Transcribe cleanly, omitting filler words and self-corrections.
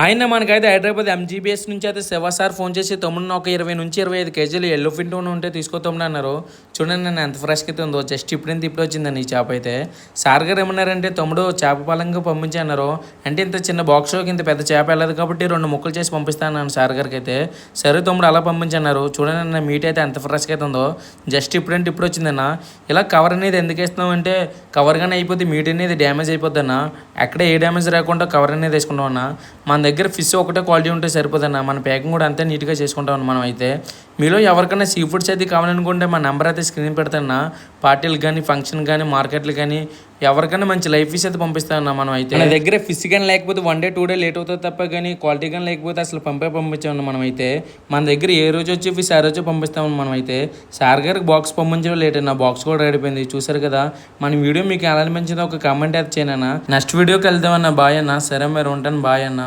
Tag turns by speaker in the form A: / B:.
A: ఆయన మనకైతే హైదరాబాద్ ఎంజీబీఎస్ నుంచి అయితే శివ సార్ ఫోన్ చేసి తమ్ముడిని ఒక 20 నుంచి 25 కేజీలు ఎల్లో ఫింటూన్ ఉంటే తీసుకోతామని అన్నారు. చూడండి నేను ఎంత ఫ్రెష్గా అయితే ఉందో, జస్ట్ ఇప్పుడు వచ్చిందండి ఈ చేప అయితే. సార్ గారు ఏమన్నారంటే తమ్ముడు చేప పలంగా పంపించి అన్నారు. అంటే ఇంత చిన్న బాక్స్లోకి ఇంత పెద్ద చేప వెళ్ళదు కాబట్టి 2 ముక్కలు చేసి పంపిస్తాను సార్ గారికి అయితే. సరే తమ్ముడు అలా పంపించన్నారు. చూడండి అన్న మీట్ అయితే ఎంత ఫ్రెష్గా అయితే ఉందో, జస్ట్ ఇప్పుడు వచ్చిందన్న. ఇలా కవర్ అనేది ఎందుకు వేస్తున్నాం అంటే కవర్ కానీ అయిపోతే మీట్ అనేది డ్యామేజ్ అయిపోద్ది అన్న. ఎక్కడ ఏ డ్యామేజ్ రాకుండా కవర్ అనేది వేసుకుంటాం అన్న. మన దగ్గర ఫిష్ ఒకటే క్వాలిటీ ఉంటే సరిపోదన్న, మన ప్యాకింగ్ కూడా అంతే నీట్గా చేసుకుంటాం మనం అయితే. మీలో ఎవరికైనా సీ ఫుడ్స్ అయితే కావాలనుకుంటే మా నెంబర్ అయితే స్క్రీన్ పెడతాను. పార్టీలు కానీ ఫంక్షన్ కానీ మార్కెట్లు కానీ ఎవరికైనా మంచి లైఫ్ ఫిష్ అయితే పంపిస్తామన్నా మనం అయితే. మన దగ్గర ఫిష్ కానీ లేకపోతే 1 డే 2 డే లేట్ అవుతుంది తప్ప కానీ క్వాలిటీ కానీ లేకపోతే అసలు పంపించామన్నా మనం అయితే. మన దగ్గర ఏ రోజు వచ్చి ఫిష్ ఆ రోజు పంపిస్తామని మనం అయితే. సార్ గారికి బాక్స్ పంపించడం లేట్ అన్న, బాక్స్ కూడా రెడీ అయిపోయింది చూసారు కదా. మన వీడియో మీకు ఎలా అనిపించిందో ఒక కామెంట్ అయితే చేయనన్నా. నెక్స్ట్ వీడియోకి వెళ్దామన్నా. బాయ్ అన్న. సరే మీరు ఉంటాను. బాయ్ అన్న.